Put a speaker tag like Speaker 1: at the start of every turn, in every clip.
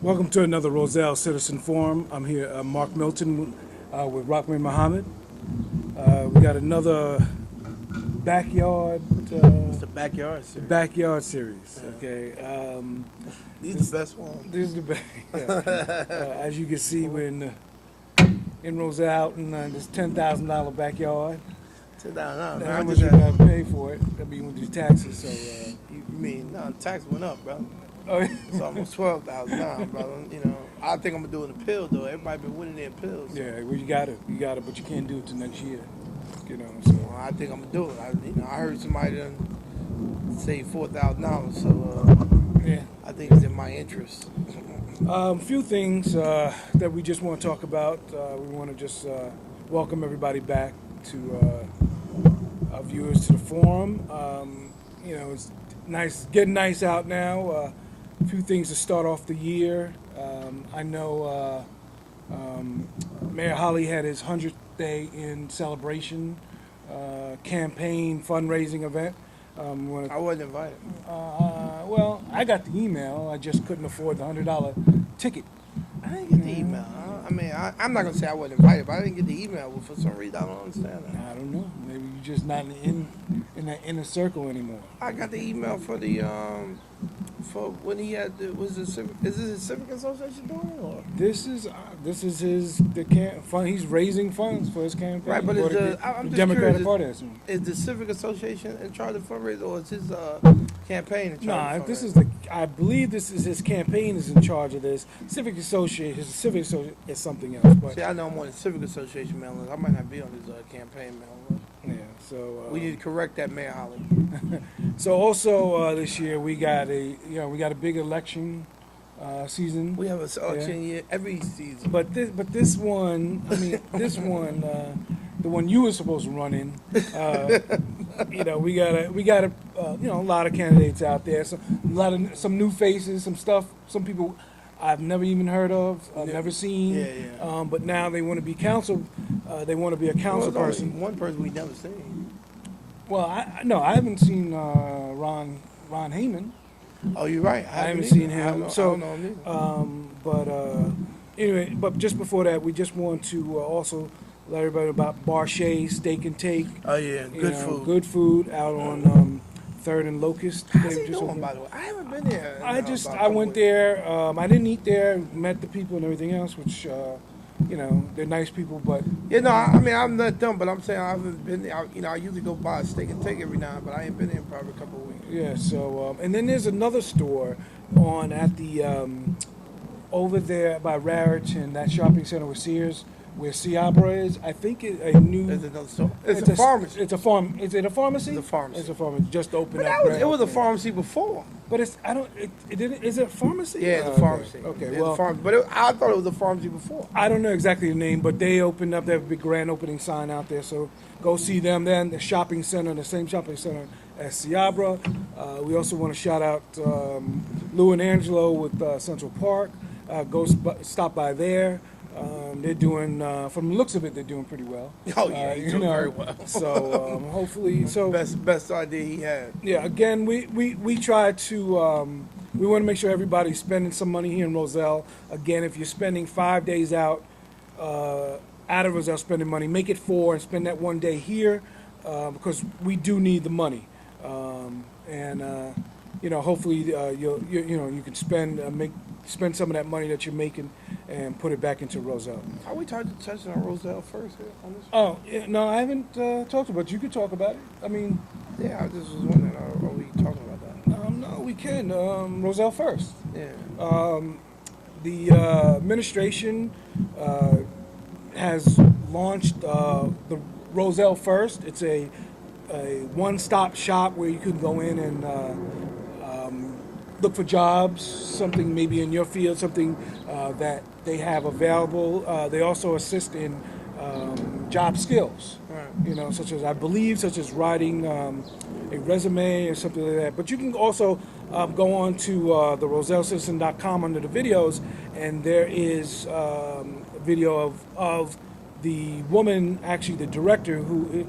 Speaker 1: Welcome to another Roselle Citizen Forum. I'm here, Mark Milton, with Rockman Muhammad. We got another backyard
Speaker 2: It's the backyard series.
Speaker 1: backyard series.
Speaker 2: Yeah.
Speaker 1: Okay,
Speaker 2: These the best ones.
Speaker 1: this is the back. As you can see, we're in Roselle out in this $10,000 backyard.
Speaker 2: Sit down now.
Speaker 1: Now,
Speaker 2: Man,
Speaker 1: how
Speaker 2: I
Speaker 1: much
Speaker 2: just
Speaker 1: you
Speaker 2: had,
Speaker 1: got to pay for it? I mean, with these taxes. So,
Speaker 2: you mean no? Tax went up, bro.
Speaker 1: oh,
Speaker 2: It's almost 12,000 now, brother. You know, I think I'm gonna do it in pills though. Everybody been winning their pills.
Speaker 1: yeah, well, you got it, but you can't do it till next year. You know, so.
Speaker 2: Well, I think I'm gonna do it. I heard somebody done say $4,000, so
Speaker 1: Yeah.
Speaker 2: I think it's in my interest.
Speaker 1: Few things that we just want to talk about. We want to just welcome everybody back to our viewers to the forum. It's nice, getting nice out now. A few things to start off the year. I know Mayor Holly had his 100th day in celebration campaign fundraising event.
Speaker 2: I wasn't invited.
Speaker 1: Well, I got the email. I just couldn't afford the $100 ticket.
Speaker 2: I didn't get the email. I'm not gonna say I wasn't invited, but I didn't get the email. But for some reason, I don't understand that.
Speaker 1: I don't know. Maybe you're just not in that inner circle anymore.
Speaker 2: I got the email for the for when he had is this a civic association doing it or?
Speaker 1: This is his fund. He's raising funds for his campaign.
Speaker 2: Right, but
Speaker 1: for
Speaker 2: I'm
Speaker 1: the
Speaker 2: just
Speaker 1: Democratic
Speaker 2: curious,
Speaker 1: Party. I assume.
Speaker 2: Is the civic association in charge of fundraising or is his campaign in charge?
Speaker 1: Nah,
Speaker 2: of
Speaker 1: this
Speaker 2: fundraising?
Speaker 1: is I believe this is his campaign is in charge of this. His civic associate is something else. But
Speaker 2: See, I know I'm on the civic association mailing list. I might not be on his campaign mailing list.
Speaker 1: yeah, so
Speaker 2: We need to correct that, Mayor Holly.
Speaker 1: so also this year we got a big election season.
Speaker 2: We have a election year every season.
Speaker 1: But this one, I mean, the one you were supposed to run in, we got a lot of candidates out there. Some new faces, some stuff, some people I've never even heard of, never seen.
Speaker 2: Yeah.
Speaker 1: But now they want to be council. They want to be a council
Speaker 2: Well, there's
Speaker 1: person.
Speaker 2: only one person we never seen.
Speaker 1: Well, I haven't seen Ron Heyman.
Speaker 2: Oh, you're right.
Speaker 1: I haven't
Speaker 2: either.
Speaker 1: seen
Speaker 2: I
Speaker 1: him.
Speaker 2: don't
Speaker 1: So,
Speaker 2: know him either.
Speaker 1: But anyway, but just before that, we just want to also let everybody about Barchet Steak and Take.
Speaker 2: Oh yeah, good food.
Speaker 1: Good food out on Third and Locust.
Speaker 2: How's
Speaker 1: They
Speaker 2: he
Speaker 1: just
Speaker 2: doing,
Speaker 1: opened-
Speaker 2: by the way? I haven't been there. in,
Speaker 1: I
Speaker 2: about a
Speaker 1: I
Speaker 2: couple
Speaker 1: went
Speaker 2: weeks.
Speaker 1: there. I didn't eat there. Met the people and everything else, which they're nice people. But
Speaker 2: Yeah, no, I mean I'm not dumb, but I'm saying I haven't been there. I usually go buy a steak and take every now, but I ain't been there in probably a couple of weeks.
Speaker 1: yeah. So and then there's another store on at the over there by Raritan, that shopping center with Sears, where Ciabra is. I think a new.
Speaker 2: There's another store. It's a pharmacy.
Speaker 1: It's a farm. Is it a pharmacy?
Speaker 2: It's a pharmacy.
Speaker 1: It's a pharmacy. Just opened
Speaker 2: But
Speaker 1: up.
Speaker 2: it was a pharmacy before.
Speaker 1: But it's I don't. It didn't. Is it a pharmacy?
Speaker 2: Yeah, it's
Speaker 1: Oh,
Speaker 2: a pharmacy.
Speaker 1: Okay.
Speaker 2: It's
Speaker 1: Well,
Speaker 2: a pharmacy. But I thought it was a pharmacy before.
Speaker 1: I don't know exactly the name, but they opened up. They have a big grand opening sign out there. So go see them. Then the shopping center, the same shopping center as Ciabra. We also want to shout out Lou and Angelo with Central Park. Stop by there. They're doing, from the looks of it, they're doing pretty well.
Speaker 2: Oh yeah, he doing very well.
Speaker 1: So hopefully,
Speaker 2: Best idea he had.
Speaker 1: yeah. Again, we try to. We want to make sure everybody's spending some money here in Roselle. Again, if you're spending 5 days out of Roselle spending money, make it 4 and spend that one day here because we do need the money. Hopefully you can spend some of that money that you're making and put it back into Roselle.
Speaker 2: Are we touching on Roselle first here on this?
Speaker 1: Oh yeah, no, I haven't talked about it. You could talk about it. I mean,
Speaker 2: Yeah, I just was wondering, are we talking about that?
Speaker 1: no, we can. Roselle first.
Speaker 2: Yeah.
Speaker 1: The administration has launched the Roselle First. It's a one-stop shop where you can go in and look for jobs, something maybe in your field, something that they have available. They also assist in job skills,
Speaker 2: Right.
Speaker 1: such as writing a resume or something like that. But you can also go on to the RoselleCitizen.com under the videos, and there is a video of the woman, actually the director, who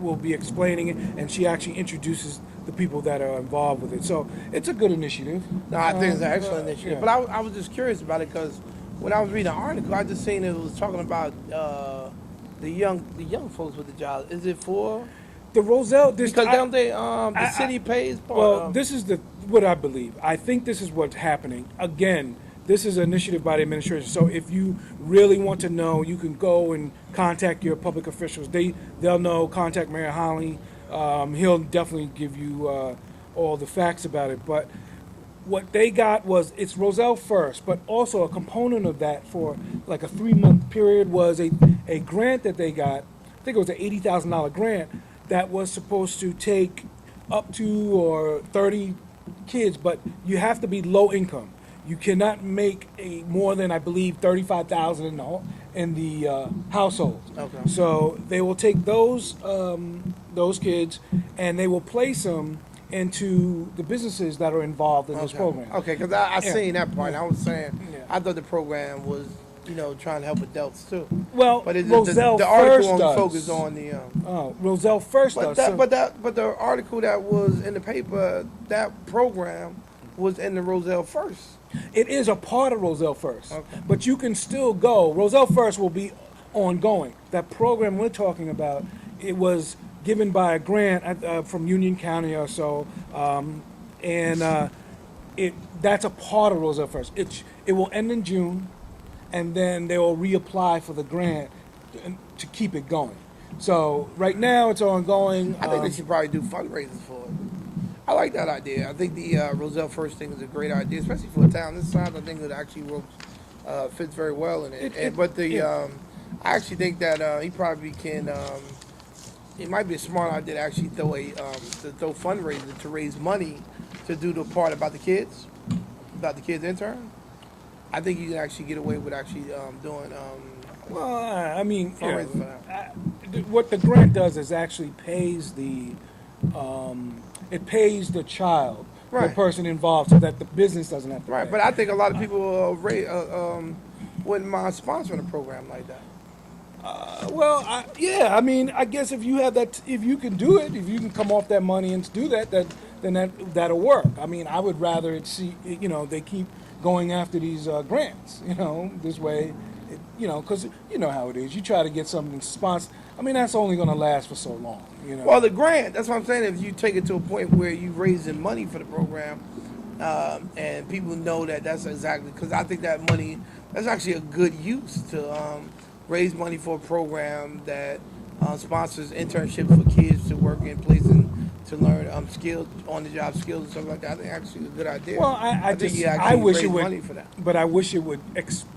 Speaker 1: will be explaining it, and she actually introduces the people that are involved with it. So it's a good initiative.
Speaker 2: No, I think it's an excellent initiative.
Speaker 1: Yeah.
Speaker 2: But I was just curious about it because when I was reading the article, I just seen it was talking about the young folks with the job. Is it for
Speaker 1: The Roselle,
Speaker 2: because don't they the city pays part?
Speaker 1: well, this is what I believe. I think this is what's happening. Again, this is an initiative by the administration. So if you really want to know, you can go and contact your public officials. They'll know. Contact Mayor Holly. He'll definitely give you all the facts about it. But what they got was it's Roselle first, but also a component of that for like a 3-month period was a grant that they got. I think it was an $80,000 grant that was supposed to take up to or 30 kids, but you have to be low income. You cannot make more than I believe 35,000 in the household.
Speaker 2: Okay.
Speaker 1: So they will take those kids and they will place them into the businesses that are involved in this program.
Speaker 2: Okay, because I
Speaker 1: Yeah.
Speaker 2: seen that part. I was saying
Speaker 1: Yeah.
Speaker 2: I thought the program was trying to help adults too.
Speaker 1: Well,
Speaker 2: But
Speaker 1: Roselle
Speaker 2: the article
Speaker 1: first
Speaker 2: only
Speaker 1: does.
Speaker 2: focused on the.
Speaker 1: Roselle first
Speaker 2: But
Speaker 1: does.
Speaker 2: but the article that was in the paper, that program was in the Roselle first.
Speaker 1: It is a part of Roselle First,
Speaker 2: Okay.
Speaker 1: but you can still go. Roselle First will be ongoing. That program we're talking about, it was given by a grant from Union County or so, and that's a part of Roselle First. It will end in June, and then they will reapply for the grant to keep it going. So right now it's ongoing.
Speaker 2: I think they should probably do fundraisers for it. I like that idea. I think the Roselle First thing is a great idea, especially for a town this size. I think it actually works, fits very well in it. I actually think that he probably can. It might be a smart idea to actually throw fundraisers to raise money to do the part about the kids intern. I think you can actually get away with actually doing.
Speaker 1: Well, I mean,
Speaker 2: Fundraising for that.
Speaker 1: what the grant does is actually pays it pays the child, the
Speaker 2: Right.
Speaker 1: person involved, so that the business doesn't have to
Speaker 2: Right,
Speaker 1: pay.
Speaker 2: but I think a lot of people wouldn't mind sponsoring a program like that.
Speaker 1: Yeah, I mean, I guess if you have that, if you can do it, if you can come off that money and do that, then that'll work. I mean, I would rather they keep going after these grants, this way, because you know how it is. You try to get something sponsored. I mean, that's only going to last for so long,
Speaker 2: Well, the grant, that's what I'm saying. If you take it to a point where you're raising money for the program, and people know that's exactly, because I think that money, that's actually a good use to raise money for a program that sponsors internships for kids to work in places to learn skills, on-the-job skills and stuff like that. I think actually a good idea.
Speaker 1: Well,
Speaker 2: I think you
Speaker 1: I
Speaker 2: actually
Speaker 1: wish
Speaker 2: raise
Speaker 1: it would,
Speaker 2: money for that.
Speaker 1: but I wish it would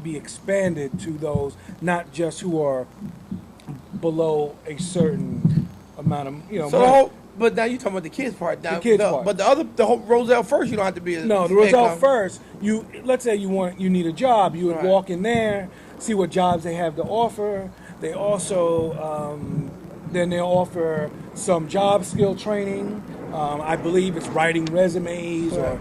Speaker 1: be expanded to those not just who are below a certain amount of
Speaker 2: So the
Speaker 1: money.
Speaker 2: whole, but now you're talking about the kids part. Now,
Speaker 1: The kids part.
Speaker 2: But the whole Roselle First, you don't have to be.
Speaker 1: No, the Roselle
Speaker 2: income.
Speaker 1: First. Let's say you need a job. You would
Speaker 2: Right.
Speaker 1: walk in there, see what jobs they have to offer. They also then they offer some job skill training. I believe it's writing resumes or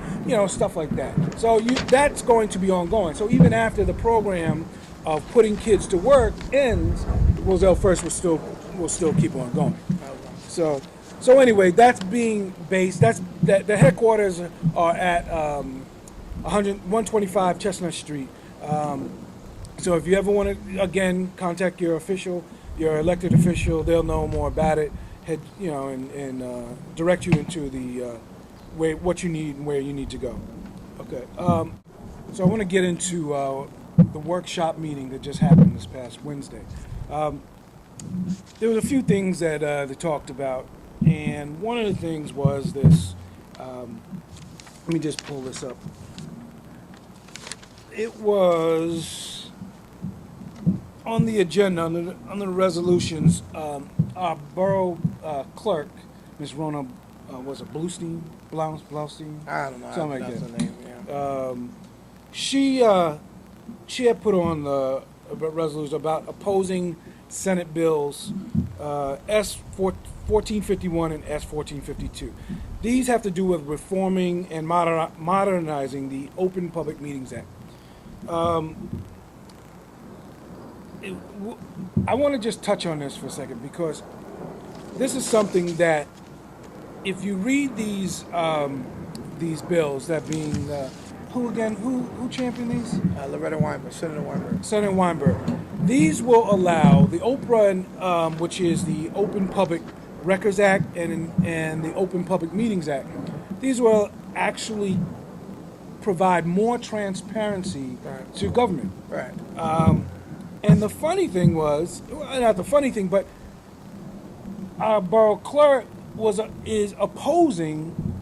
Speaker 1: stuff like that. So that's going to be ongoing. So even after the program of putting kids to work ends, Roselle First will still keep on going. So anyway, that's being based. The headquarters are at 125 Chestnut Street. So if you ever want to, again, contact your elected official. They'll know more about it. And direct you into the what you need and where you need to go. Okay. So I want to get into the workshop meeting that just happened this past Wednesday. There was a few things that they talked about, and one of the things was this. Let me just pull this up. It was on the agenda, on the resolutions. Our borough clerk, Ms. Rona, was it Blaustein?
Speaker 2: I don't know.
Speaker 1: Something like
Speaker 2: That's
Speaker 1: that.
Speaker 2: her name, yeah.
Speaker 1: She had put on the resolution about opposing Senate bills S 1451 and S 1452. These have to do with reforming and modernizing the Open Public Meetings Act. I want to just touch on this for a second because this is something that if you read these bills that being who championed these?
Speaker 2: Loretta Weinberg, Senator Weinberg.
Speaker 1: Senator Weinberg. These will allow the OPRA, which is the Open Public Records Act and the Open Public Meetings Act. These will actually provide more transparency to government.
Speaker 2: Right.
Speaker 1: And the funny thing was, well, not the funny thing, but our borough clerk is opposing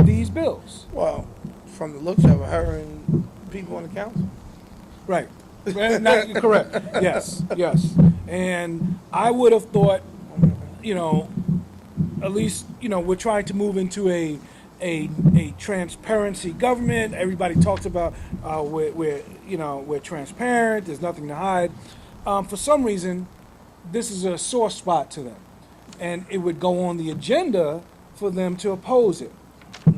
Speaker 1: these bills.
Speaker 2: Well, from the looks of it, her and people on the council.
Speaker 1: Right. Correct. Yes. And I would have thought, at least, we're trying to move into a transparency government. Everybody talks about we're transparent. There's nothing to hide. For some reason, this is a sore spot to them, and it would go on the agenda for them to oppose it.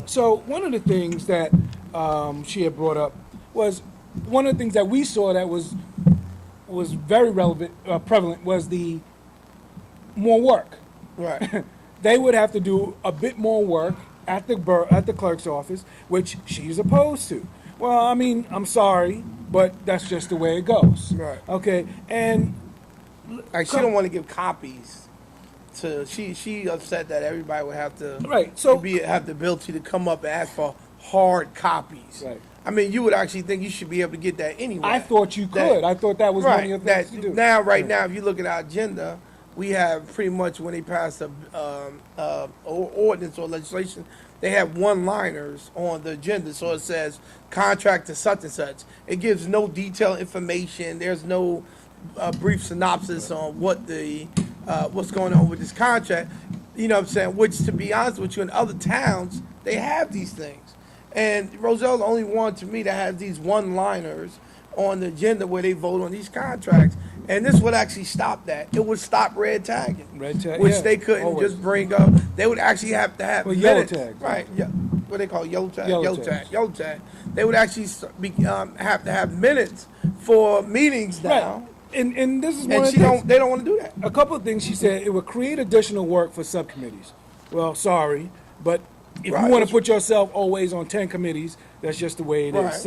Speaker 1: So one of the things that she had brought up was one of the things that we saw that was very prevalent was the more work.
Speaker 2: Right.
Speaker 1: They would have to do a bit more work at the clerk's office, which she's opposed to. Well, I mean, I'm sorry, but that's just the way it goes.
Speaker 2: Right.
Speaker 1: Okay, and
Speaker 2: like she don't want to give copies to. She upset that everybody would have to have the ability to come up and ask for hard copies.
Speaker 1: Right.
Speaker 2: I mean, you would actually think you should be able to get that anyway.
Speaker 1: I thought you could. I thought that was one of your things to do.
Speaker 2: Now, now, if you look at our agenda, we have pretty much when they pass the ordinance or legislation, they have one-liners on the agenda. So it says contract to such and such. It gives no detailed information. There's no brief synopsis on what's going on with this contract. You know what I'm saying? Which, to be honest with you, in other towns, they have these things. And Roselle the only one, to me, that has these one-liners on the agenda where they vote on these contracts. And this would actually stop that. It would stop red tagging. Which they couldn't just bring up. They would actually have to have
Speaker 1: yellow tags.
Speaker 2: Right. Yeah. What they call yellow tag?
Speaker 1: Yellow
Speaker 2: tag. They would actually have to have minutes for meetings now.
Speaker 1: Right. And this is
Speaker 2: one of the things. They don't want to do that.
Speaker 1: A couple of things she said. It would create additional work for subcommittees. Well, sorry, but if you want to put yourself always on 10 committees, that's just the way it is.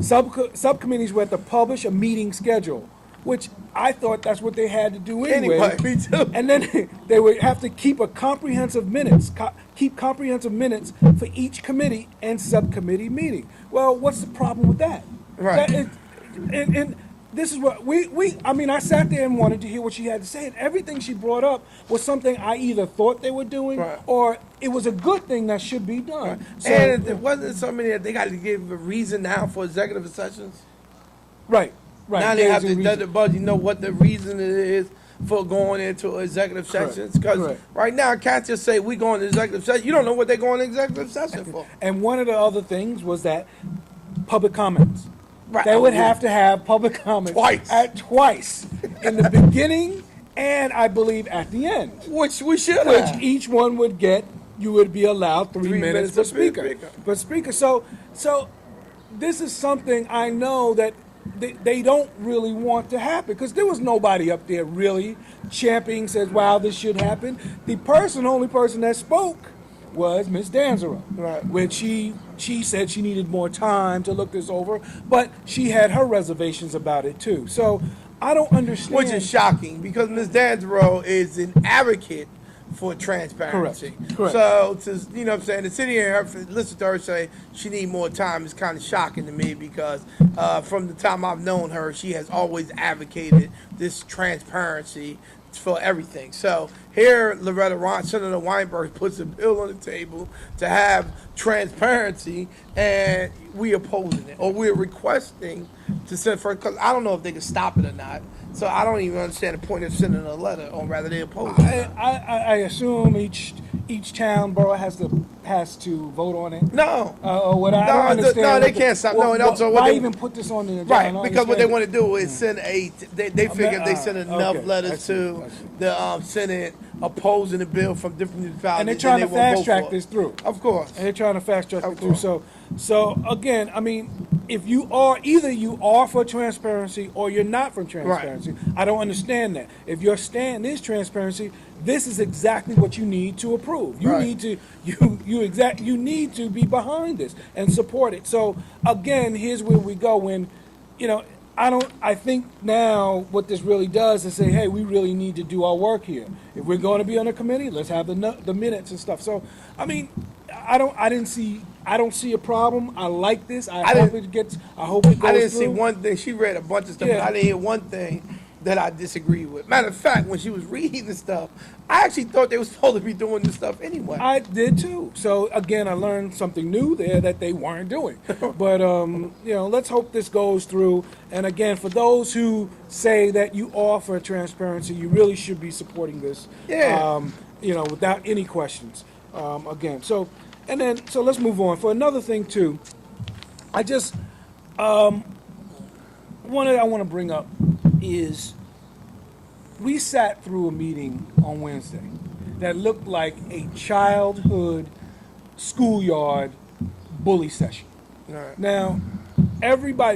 Speaker 1: Subcommittees would have to publish a meeting schedule, which I thought that's what they had to do anyway.
Speaker 2: Me too.
Speaker 1: And then they would have to keep comprehensive minutes for each committee and subcommittee meeting. Well, what's the problem with that?
Speaker 2: Right.
Speaker 1: And this is what I sat there and wanted to hear what she had to say, and everything she brought up was something I either thought they were doing or it was a good thing that should be done.
Speaker 2: Right. So, and it wasn't so many that they got to give a reason now for executive sessions.
Speaker 1: Right.
Speaker 2: Now they have to let the budget know what the reason is for going into executive sessions. Because right now, can't just say we going to executive session. You don't know what they're going to executive session for.
Speaker 1: And one of the other things was that public comments. Right. They would have to have public comments twice in the beginning and I believe at the end.
Speaker 2: Which we should have.
Speaker 1: Which each one would get, you would be allowed 3 minutes per speaker. So this is something I know that they don't really want to happen because there was nobody up there really championing, says, wow, this should happen. The only person that spoke was Ms. Danzero, which she said she needed more time to look this over, but she had her reservations about it too. So I don't understand.
Speaker 2: Which is shocking because Ms. Danzero is an advocate for transparency.
Speaker 1: Correct.
Speaker 2: So to to sit here and listen to her say she need more time is kind of shocking to me because from the time I've known her, she has always advocated this transparency for everything. So here, Senator Weinberg puts a bill on the table to have transparency, and we opposing it, or we're requesting to send for. Because I don't know if they can stop it or not. So I don't even understand the point of sending a letter, or rather they oppose it.
Speaker 1: I assume each town borough has to vote on it.
Speaker 2: No.
Speaker 1: Or what I don't understand.
Speaker 2: No, they can't stop. No, and also
Speaker 1: why even put this on the agenda?
Speaker 2: Right, because what they want to do is send they figure if they send enough letters to the Senate opposing the bill from different municipalities,
Speaker 1: and they're trying to fast track this through.
Speaker 2: Of course.
Speaker 1: And they're trying to fast track it through. So again, I mean, if you are either you are for transparency or you're not for transparency. I don't understand that. If your stand is transparency, this is exactly what you need to approve. You
Speaker 2: Right.
Speaker 1: need to you need to be behind this and support it. So again, here's where we go when, you know, I think now what this really does is say, hey, we really need to do our work here. If we're going to be on a committee, let's have the minutes and stuff. So, I mean, I don't see a problem. I like this. I hope it goes
Speaker 2: I didn't
Speaker 1: through.
Speaker 2: see one thing. She read a bunch of stuff,
Speaker 1: Yeah.
Speaker 2: but I didn't hear one thing that I disagree with. Matter of fact, when she was reading the stuff, I actually thought they were supposed to be doing this stuff anyway.
Speaker 1: I did too. So again, I learned something new there that they weren't doing. But you know, let's hope this goes through. And again, for those who say that you offer transparency, you really should be supporting this.
Speaker 2: Yeah.
Speaker 1: You know, without any questions. Again, so let's move on. For another thing too, I just I want to bring up is we sat through a meeting on Wednesday that looked like a childhood schoolyard bully session.
Speaker 2: Right.
Speaker 1: Now, everybody,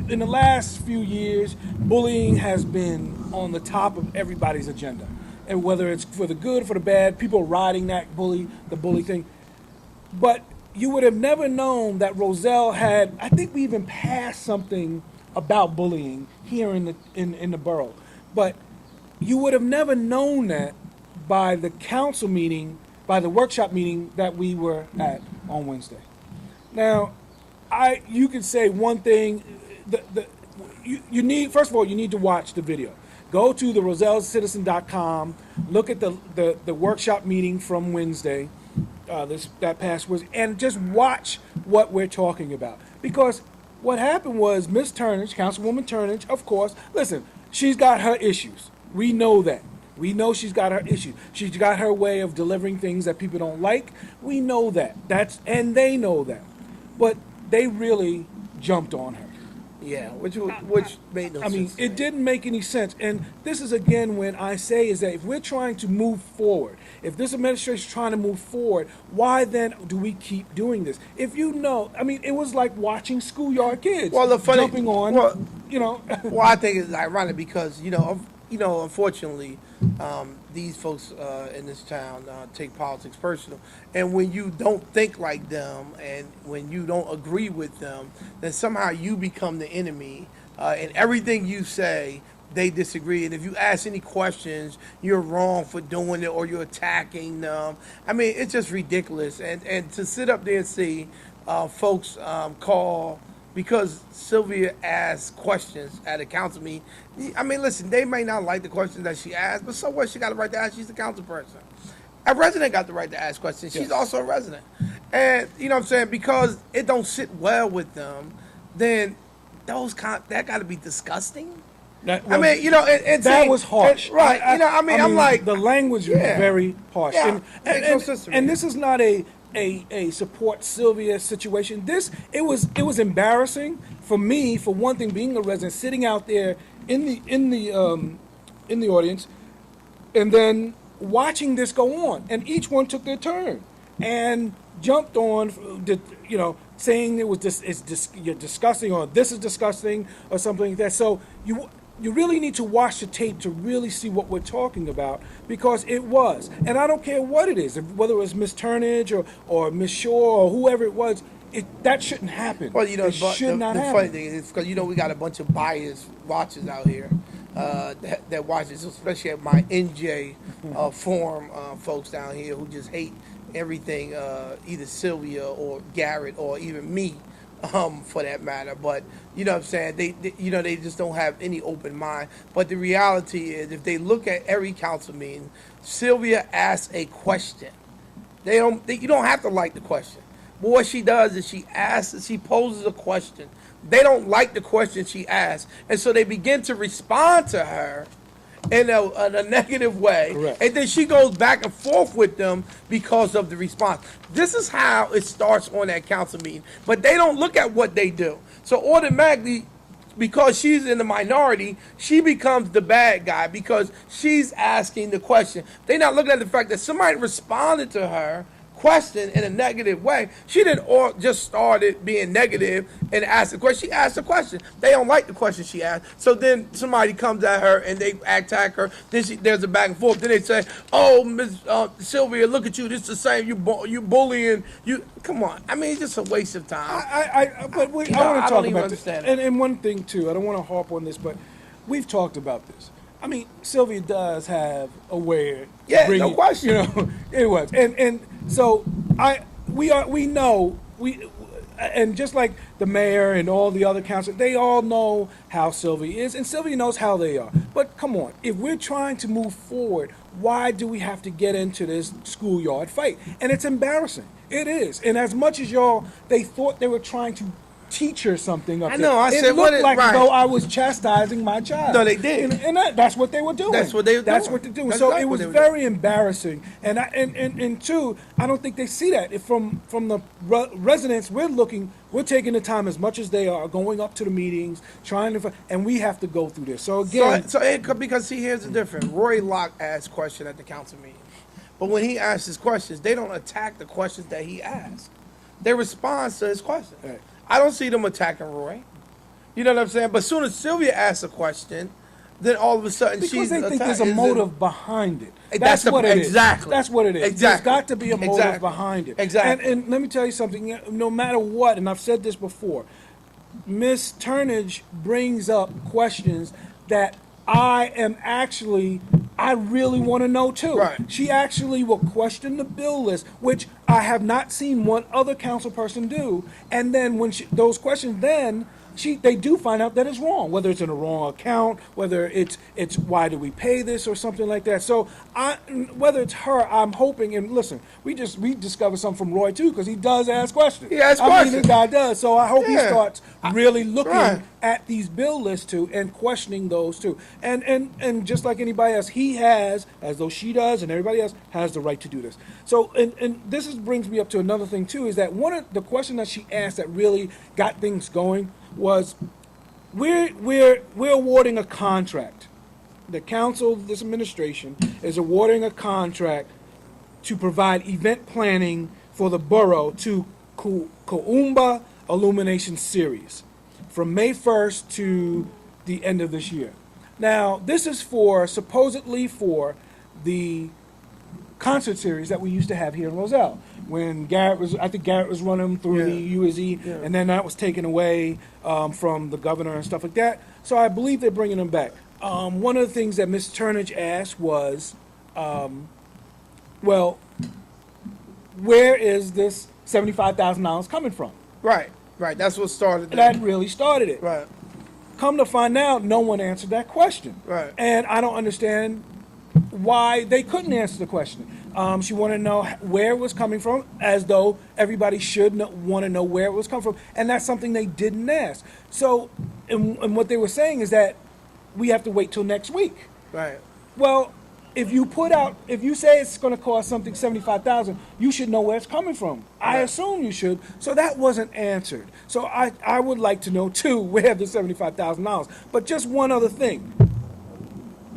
Speaker 1: in the last few years, bullying has been on the top of everybody's agenda. And whether it's for the good, for the bad, people are riding the bully thing. But you would have never known that Roselle had, I think we even passed something about bullying here in the borough. But you would have never known that by the council meeting, by the workshop meeting that we were at on Wednesday. Now, you could say one thing, you need, first of all, you need to watch the video. Go to the RosellesCitizen.com, look at the workshop meeting from Wednesday, that past Wednesday, and just watch what we're talking about. Because what happened was Ms. Turnage, Councilwoman Turnage, of course, listen, she's got her issues. We know that. We know she's got her issues. She's got her way of delivering things that people don't like. We know that. And they know that. But they really jumped on her.
Speaker 2: Yeah, which made no sense.
Speaker 1: I mean,
Speaker 2: to
Speaker 1: it
Speaker 2: me.
Speaker 1: didn't make any sense. And this is, again, when I say is that if we're trying to move forward, if this administration is trying to move forward, why then do we keep doing this? If you know, I mean, it was like watching schoolyard kids jumping on, you know.
Speaker 2: Well, I think it's ironic because, unfortunately, these folks in this town take politics personal. And when you don't think like them and when you don't agree with them, then somehow you become the enemy. And everything you say, they disagree. And if you ask any questions, you're wrong for doing it or you're attacking them. I mean, it's just ridiculous. And to sit up there and see folks call because Sylvia asked questions at a council meeting. I mean, listen, they may not like the questions that she asked, but so what? She got the right to ask. She's the council person. A resident got the right to ask questions. She's also a resident. And, you know what I'm saying? Because it don't sit well with them, then that got to be disgusting.
Speaker 1: That was harsh.
Speaker 2: Right. I'm like.
Speaker 1: The language was very harsh.
Speaker 2: Yeah,
Speaker 1: and this is not a support Sylvia situation. It was embarrassing for me, for one thing, being a resident, sitting out there in the audience, and then watching this go on, and each one took their turn and jumped on, saying you're disgusting, or this is disgusting, or something like that. So you really need to watch the tape to really see what we're talking about, because it was. And I don't care what it is, whether it was Miss Turnage or Miss Shore or whoever it was, that shouldn't happen.
Speaker 2: Well,
Speaker 1: it should not happen.
Speaker 2: The funny thing is, because, we got a bunch of biased watchers out here that watch this, especially at my NJ forum folks down here who just hate everything, either Sylvia or Garrett or even me. For that matter, but you know what I'm saying, they just don't have any open mind. But the reality is, if they look at every council meeting, Sylvia asks a question. You don't have to like the question, but what she does is she poses a question. They don't like the question she asks, and so they begin to respond to her in a negative way.
Speaker 1: Correct.
Speaker 2: And then she goes back and forth with them because of the response. This is how it starts on that council meeting. But they don't look at what they do. So automatically, because she's in the minority, she becomes the bad guy because she's asking the question. They're not looking at the fact that somebody responded to her question in a negative way. She didn't or just started being negative and asked a question. She asked a question. They don't like the question she asked. So then somebody comes at her and they attack her. Then there's a back and forth. Then they say, "Oh, Miss Sylvia, look at you. This is the same. You bullying. You come on. I mean, it's just a waste of time."
Speaker 1: I want to
Speaker 2: I
Speaker 1: talk
Speaker 2: don't even
Speaker 1: about this.
Speaker 2: understand it.
Speaker 1: And one thing too, I don't want to harp on this, but we've talked about this. I mean, Sylvia does have a way.
Speaker 2: Yeah, no question.
Speaker 1: You know, it was, and so we know and just like the mayor and all the other council, they all know how Sylvia is, and Sylvia knows how they are. But come on, if we're trying to move forward, why do we have to get into this schoolyard fight? And it's embarrassing. It is. And as much as they thought they were trying to teach her something up
Speaker 2: I know. I
Speaker 1: there,
Speaker 2: said,
Speaker 1: it looked like
Speaker 2: right.
Speaker 1: though I was chastising my child.
Speaker 2: No, they did.
Speaker 1: And that's what they were doing.
Speaker 2: That's what they were
Speaker 1: That's
Speaker 2: doing.
Speaker 1: what they're doing.
Speaker 2: That's
Speaker 1: So
Speaker 2: exactly
Speaker 1: it
Speaker 2: what
Speaker 1: was
Speaker 2: they were
Speaker 1: very embarrassing. And two, I don't think they see that. From the residents, we're taking the time as much as they are, going up to the meetings, trying to, and we have to go through this. So again,
Speaker 2: Because see, here's the difference. Roy Locke asked question at the council meeting, but when he asks his questions, they don't attack the questions that he asked. They respond to his questions.
Speaker 1: Right.
Speaker 2: I don't see them attacking Roy. You know what I'm saying? But as soon as Sylvia asks a question, then all of a sudden
Speaker 1: because they think there's a motive behind it.
Speaker 2: That's
Speaker 1: what it is.
Speaker 2: exactly.
Speaker 1: That's what it is.
Speaker 2: Exactly.
Speaker 1: There's got to be a motive
Speaker 2: Exactly.
Speaker 1: behind it.
Speaker 2: Exactly.
Speaker 1: And let me tell you something. No matter what, and I've said this before, Miss Turnage brings up questions that I really want to know too.
Speaker 2: Right.
Speaker 1: She actually will question the bill list, which I have not seen one other council person do. And then when those questions, they do find out that it's wrong, whether it's in a wrong account, whether it's why do we pay this or something like that. So whether it's her, I'm hoping, and listen, we discovered something from Roy too, because he does ask questions.
Speaker 2: He asks
Speaker 1: I
Speaker 2: questions.
Speaker 1: mean, the guy does. So I hope he
Speaker 2: Yeah.
Speaker 1: starts really looking
Speaker 2: Right.
Speaker 1: at these bill lists too and questioning those too. And just like anybody else, he has, as though she does and everybody else has the right to do this. So and this brings me up to another thing too, is that one of the question that she asked that really got things going was we're awarding a contract. The council, this administration, is awarding a contract to provide event planning for the borough to Kuumba Illumination Series from May 1st to the end of this year. Now, this is supposedly for the concert series that we used to have here in Roselle. When I think Garrett was running through the USE, and then that was taken away from the governor and stuff like that. So I believe they're bringing them back. One of the things that Ms. Turnage asked was, well, where is this $75,000 coming from?
Speaker 2: Right. That's what started it.
Speaker 1: That really started it.
Speaker 2: Right.
Speaker 1: Come to find out, no one answered that question.
Speaker 2: Right.
Speaker 1: And I don't understand why they couldn't answer the question. She wanted to know where it was coming from, as though everybody should want to know where it was coming from, and that's something they didn't ask. So, and what they were saying is that we have to wait till next week.
Speaker 2: Right.
Speaker 1: Well, if you say it's going to cost something $75,000, you should know where it's coming from. I assume you should. So that wasn't answered. So I would like to know too where the $75,000. But just one other thing.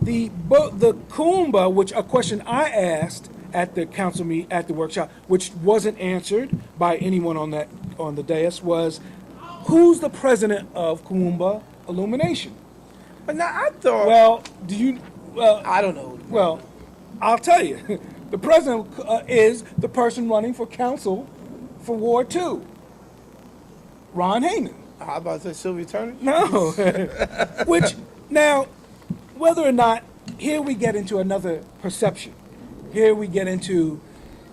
Speaker 1: The Kuumba, which a question I asked at the council meet at the workshop, which wasn't answered by anyone on the dais, was who's the president of Kuumba Illumination?
Speaker 2: But now I thought.
Speaker 1: Well, do you? Well,
Speaker 2: I don't know.
Speaker 1: Well, I'll tell you. The president is the person running for council for Ward 2, Ron Heyman.
Speaker 2: I was about to say Sylvia Turner.
Speaker 1: No. Which, now, whether or not, here we get into another perception. Here we get into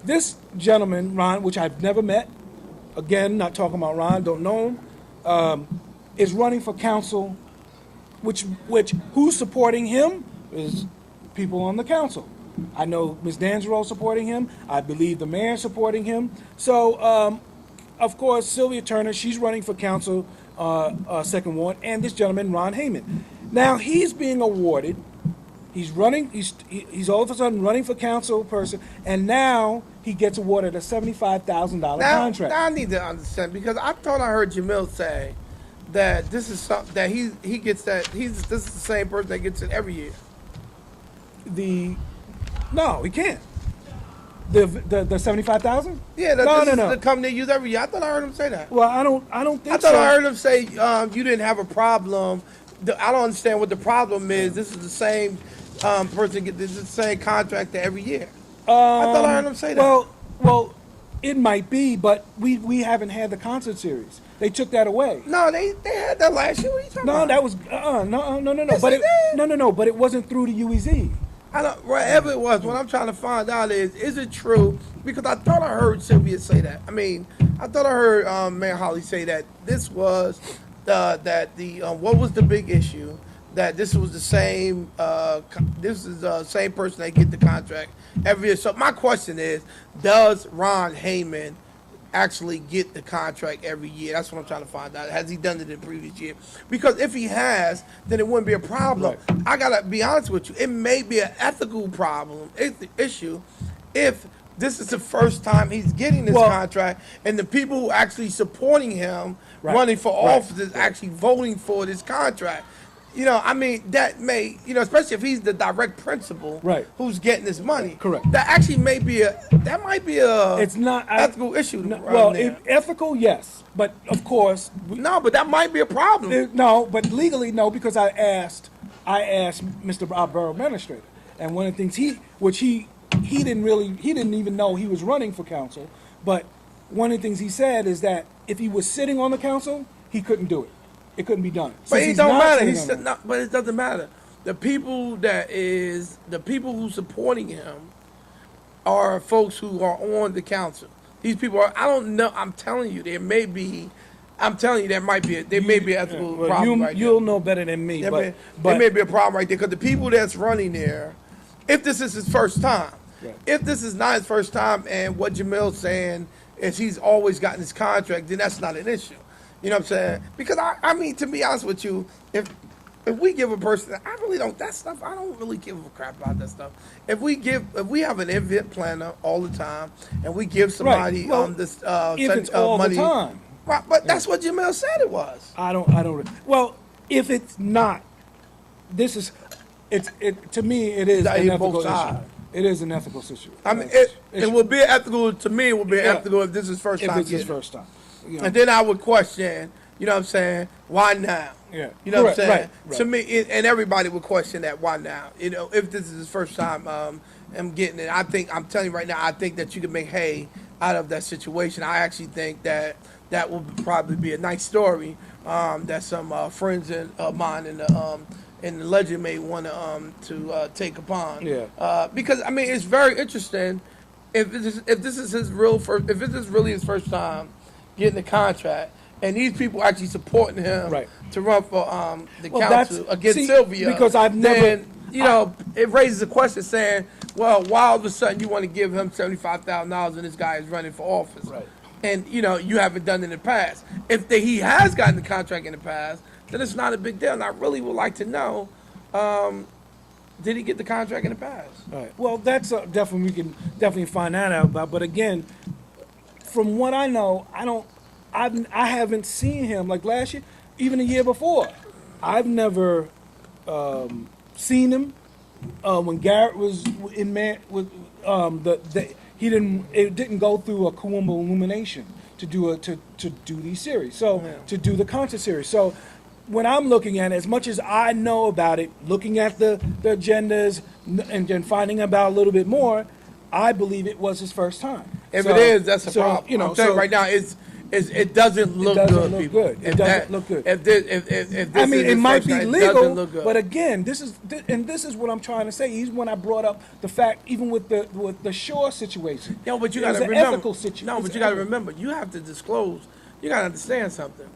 Speaker 1: this gentleman, Ron, which I've never met. Again, not talking about Ron, don't know him, is running for council, which who's supporting him is people on the council. I know Ms. Danzero supporting him. I believe the mayor supporting him. So, of course, Sylvia Turner, she's running for council, second ward, and this gentleman, Ron Heyman. Now he's being awarded. He's running. He's all of a sudden running for council person, and now he gets awarded a $75,000 contract.
Speaker 2: Now I need to understand, because I thought I heard Jamil say that this is something that he gets that this is the same person that gets it every year.
Speaker 1: No, he can't. The 75,000?
Speaker 2: Yeah,
Speaker 1: No,
Speaker 2: this
Speaker 1: no,
Speaker 2: is the
Speaker 1: no.
Speaker 2: company they use every year. I thought I heard him say that.
Speaker 1: Well, I don't think
Speaker 2: I thought
Speaker 1: so.
Speaker 2: I heard him say you didn't have a problem. I don't understand what the problem is. This is the same person get this is the same contractor every year. I thought I heard him say that.
Speaker 1: Well, it might be, but we haven't had the concert series. They took that away.
Speaker 2: No, they had that last year. What are you talking
Speaker 1: No,
Speaker 2: about?
Speaker 1: that was no.
Speaker 2: Yes,
Speaker 1: But
Speaker 2: they
Speaker 1: it,
Speaker 2: did.
Speaker 1: no. But it wasn't through the UEZ.
Speaker 2: I don't, wherever it was, what I'm trying to find out is it true? Because I thought I heard Sylvia say that. I mean, I thought I heard Mayor Holly say that this was what was the big issue? That this was the same. This is the same person that get the contract every year. So my question is, does Ron Heyman actually get the contract every year? That's what I'm trying to find out. Has he done it in the previous year? Because if he has, then it wouldn't be a problem.
Speaker 1: Right.
Speaker 2: I gotta be honest with you. It may be an ethical problem, issue, if this is the first time he's getting this contract, and the people who actually supporting him running for office is actually voting for this contract. You know, I mean, that may, especially if he's the direct principal who's getting this money.
Speaker 1: Correct.
Speaker 2: That actually might be a
Speaker 1: It's not
Speaker 2: ethical issue.
Speaker 1: Ethical, yes, but of course,
Speaker 2: no, but that might be a problem.
Speaker 1: no, but legally, no, because I asked Mr. Borough Administrator, and one of the things he didn't even know he was running for council, but one of the things he said is that if he was sitting on the council, he couldn't do it. It couldn't be done.
Speaker 2: But it don't matter. But it doesn't matter. The people who supporting him are folks who are on the council. These people are. I don't know. I'm telling you, there may be an ethical problem right there.
Speaker 1: You'll know better than me.
Speaker 2: There may be a problem right there because the people that's running there, if this is his first time, if this is not his first time, and what Jamil's saying is he's always gotten his contract, then that's not an issue. You know what I'm saying? Because I mean, to be honest with you, if we give a person, I really don't. That stuff, I don't really give a crap about that stuff. If we have an event planner all the time, and we give somebody
Speaker 1: if it's all
Speaker 2: money,
Speaker 1: the time.
Speaker 2: Right, but that's what Jamil said it was.
Speaker 1: I don't. Well, if it's not, to me, it is an ethical issue. It is an ethical issue.
Speaker 2: I mean, it will be ethical to me. It will be ethical if this is first time.
Speaker 1: If it's his first time.
Speaker 2: And then I would question, you know what I'm saying, why now?
Speaker 1: Yeah.
Speaker 2: You know what I'm saying?
Speaker 1: Right.
Speaker 2: To me, and everybody would question that, why now? You know, if this is his first time I'm getting it, I'm telling you right now, I think that you can make hay out of that situation. I actually think that will probably be a nice story that some friends of mine in the legend may want to take upon.
Speaker 1: Yeah.
Speaker 2: Because, I mean, it's very interesting if this is really his first time getting the contract, and these people actually supporting him to run for the council against Sylvia,
Speaker 1: because
Speaker 2: it raises a question saying, well, why all of a sudden you want to give him $75,000 and this guy is running for office?
Speaker 1: Right.
Speaker 2: And, you haven't done it in the past. If he has gotten the contract in the past, then it's not a big deal. And I really would like to know, did he get the contract in the past?
Speaker 1: Right. Well, that's definitely, we can definitely find that out about. But again, from what I know, I haven't seen him like last year, even the year before. I've never seen him when Garrett was in it didn't go through a Kuumba illumination to do these series. So to do the concert series. So when I'm looking at it, as much as I know about it, looking at the agendas and then finding about a little bit more, I believe it was his first time.
Speaker 2: If it is, that's a problem. I'm saying right now, it doesn't look good.
Speaker 1: It doesn't look good.
Speaker 2: If this
Speaker 1: I mean, it might be legal,
Speaker 2: but
Speaker 1: but again, this is what I'm trying to say. Even when I brought up the fact, even with the Shore situation.
Speaker 2: No, but you got to remember. Ethical situation. No, but you got to remember. You have to disclose. You got to understand something.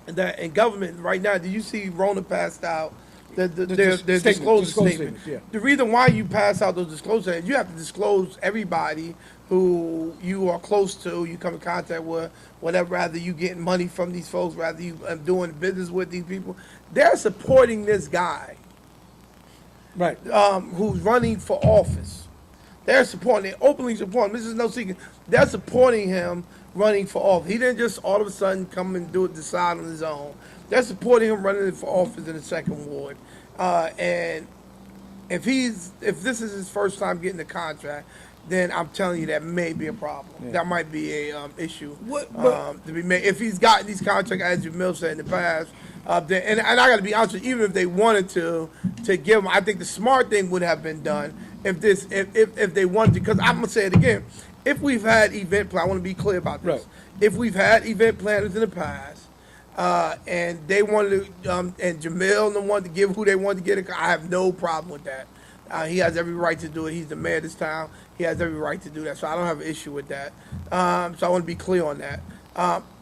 Speaker 2: That in government right now, do you see Rona passed out their disclosure statement?
Speaker 1: Yeah.
Speaker 2: The reason why you pass out those disclosures, you have to disclose everybody who you are close to, you come in contact with, whatever, rather you getting money from these folks, rather you doing business with these people. They're supporting this guy,
Speaker 1: right?
Speaker 2: Who's running for office. They're openly supporting. This is no secret. They're supporting him running for office. He didn't just all of a sudden come and decide on his own. They're supporting him running for office in the second ward. And if this is his first time getting the contract, then I'm telling you that may be a problem.
Speaker 1: Yeah.
Speaker 2: That might be a issue
Speaker 1: But
Speaker 2: to be made. If he's gotten these contracts, as Jamil said in the past, then, and I got to be honest with you, even if they wanted to give him, I think the smart thing would have been done if they wanted to, because I'm going to say it again. If we've had event plan, I want to be clear about this.
Speaker 1: Right.
Speaker 2: If we've had event planners in the past, and they wanted to, and Jamil and them wanted to give who they wanted to get, I have no problem with that. He has every right to do it. He's the mayor of this town. He has every right to do that. So I don't have an issue with that. So I want to be clear on that.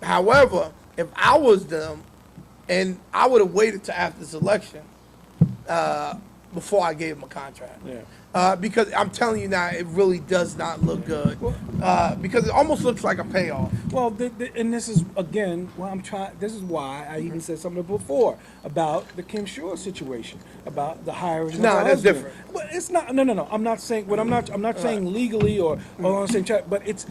Speaker 2: However, if I was them, and I would have waited to after this election before I gave him a contract.
Speaker 1: Yeah.
Speaker 2: Because I'm telling you now, it really does not look good. Because it almost looks like a payoff.
Speaker 1: Well, and this is again. Well, this is why I even said something before about the Kim Shore situation, about the hiring.
Speaker 2: No,
Speaker 1: of her
Speaker 2: that's
Speaker 1: husband.
Speaker 2: different.
Speaker 1: Well, it's not. No. I'm not saying. What I'm not saying legally or on the same track. But it's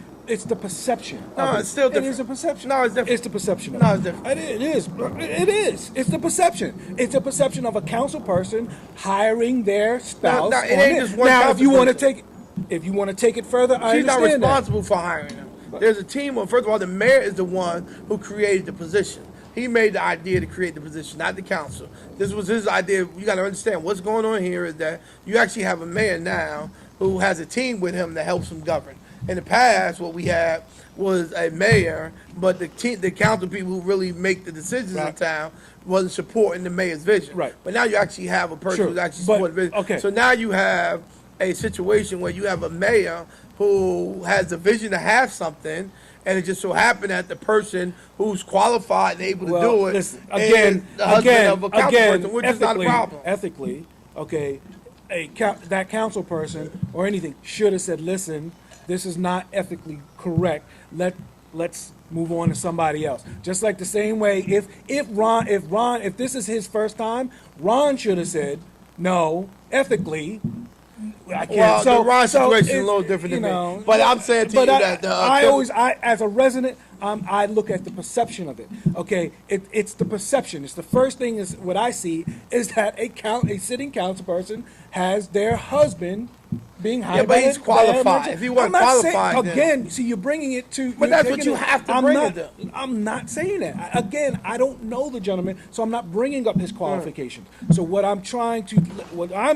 Speaker 1: the perception.
Speaker 2: No, it's still different.
Speaker 1: It is a perception.
Speaker 2: No, it's different.
Speaker 1: It's the perception.
Speaker 2: No, it's different.
Speaker 1: It is. It is. It's the perception. It's a perception of a council person hiring their spouse.
Speaker 2: No, it ain't just one
Speaker 1: now, if you want to
Speaker 2: council
Speaker 1: take, if you want to take it further, I
Speaker 2: She's not
Speaker 1: understand that.
Speaker 2: responsible for hiring them. There's a team of, first of all, the mayor is the one who created the position. He made the idea to create the position, not the council. This was his idea. You got to understand what's going on here is that you actually have a mayor now who has a team with him that helps him govern. In the past, what we had was a mayor, but the council people who really make the decisions in town wasn't supporting the mayor's vision.
Speaker 1: Right.
Speaker 2: But now you actually have a person who's actually supporting the vision.
Speaker 1: Okay.
Speaker 2: So now you have a situation where you have a mayor who has a vision to have something, and it just so happened that the person who's qualified and able to do it
Speaker 1: listen,
Speaker 2: is the husband of a council person, which is not a problem.
Speaker 1: Ethically, okay, that council person or anything should have said, "Listen, this is not ethically correct. Let's move on to somebody else." Just like the same way, if this is his first time, Ron should have said, "No, ethically, I can't."
Speaker 2: Well,
Speaker 1: so,
Speaker 2: the Ron
Speaker 1: so
Speaker 2: situation is a
Speaker 1: it's,
Speaker 2: little different
Speaker 1: you
Speaker 2: than
Speaker 1: know,
Speaker 2: me. But I'm saying to you that
Speaker 1: I as a resident, I look at the perception of it. Okay, it's the perception. It's the first thing is what I see is that a sitting council person has their husband being hired.
Speaker 2: Yeah, but he's
Speaker 1: by
Speaker 2: qualified. If he wasn't qualified,
Speaker 1: again, see, you're bringing it to.
Speaker 2: But that's what you have to bring it to.
Speaker 1: I'm not saying that. Again, I don't know the gentleman, so I'm not bringing up his qualifications. So what I'm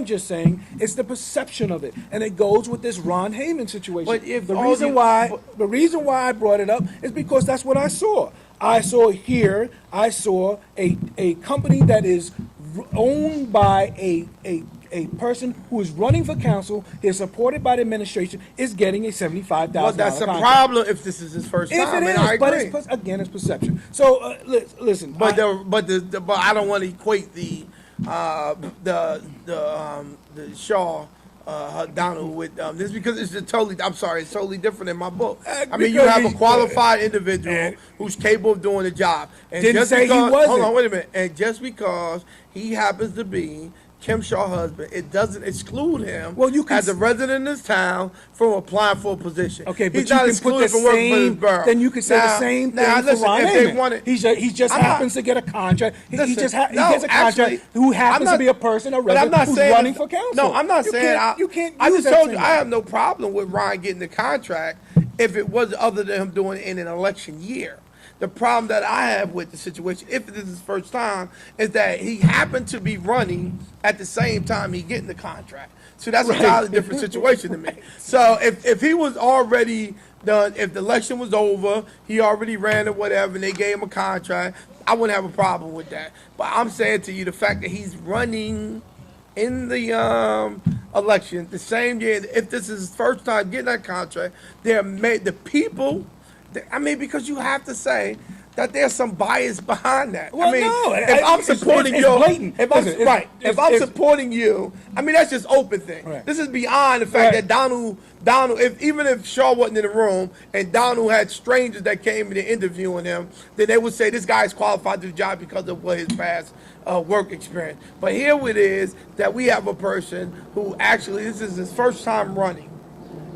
Speaker 1: just saying is the perception of it, and it goes with this Ron Heyman situation.
Speaker 2: But if
Speaker 1: the reason why I brought it up is because that's what I saw. I saw a company that is owned by a person who is running for council, is supported by the administration, is getting a $75,000
Speaker 2: Well, that's a
Speaker 1: contract.
Speaker 2: problem if this is his first
Speaker 1: If
Speaker 2: time.
Speaker 1: it
Speaker 2: And I
Speaker 1: is, but
Speaker 2: agree.
Speaker 1: again, it's perception. So listen,
Speaker 2: But I don't want to equate the Shaw Donald with this because it's it's totally different in my book. I mean, you have a qualified individual who's capable of doing the job. And
Speaker 1: Didn't
Speaker 2: just
Speaker 1: say he
Speaker 2: because,
Speaker 1: wasn't.
Speaker 2: Hold on, wait a minute. And just because he happens to be Kim Shaw's husband, it doesn't exclude him as a resident in this town from applying for a position.
Speaker 1: Okay, but
Speaker 2: he's
Speaker 1: you
Speaker 2: not
Speaker 1: can put the
Speaker 2: excluded from working for this
Speaker 1: same.
Speaker 2: borough.
Speaker 1: Then you can say the same thing for
Speaker 2: listen,
Speaker 1: Ron
Speaker 2: if they
Speaker 1: Heyman.
Speaker 2: wanted,
Speaker 1: He just happens to get a contract. He
Speaker 2: Listen,
Speaker 1: gets a
Speaker 2: no,
Speaker 1: contract
Speaker 2: actually,
Speaker 1: who happens to be a person, a
Speaker 2: but I'm
Speaker 1: resident
Speaker 2: not
Speaker 1: who's
Speaker 2: saying
Speaker 1: running for council.
Speaker 2: No, I'm not saying
Speaker 1: you can't.
Speaker 2: I
Speaker 1: use
Speaker 2: just
Speaker 1: that
Speaker 2: told you
Speaker 1: same
Speaker 2: I have no problem with Ryan getting the contract if it was other than him doing it in an election year. The problem that I have with the situation, if this is his first time, is that he happened to be running at the same time he getting the contract. So that's a entirely different situation to me. So if he was already done, if the election was over, he already ran or whatever, and they gave him a contract, I wouldn't have a problem with that. But I'm saying to you, the fact that he's running in the election the same year, if this is his first time getting that contract, the people. I mean, because you have to say that there's some bias behind that.
Speaker 1: Well,
Speaker 2: I mean,
Speaker 1: no,
Speaker 2: if I'm supporting
Speaker 1: it's
Speaker 2: you,
Speaker 1: blatant.
Speaker 2: if I'm supporting you, I mean that's just open thing.
Speaker 1: Right.
Speaker 2: This is beyond the fact that Donald, even if Shaw wasn't in the room and Donald had strangers that came in interviewing him, then they would say this guy is qualified to the job because of what his past work experience. But here it is that we have a person who actually this is his first time running.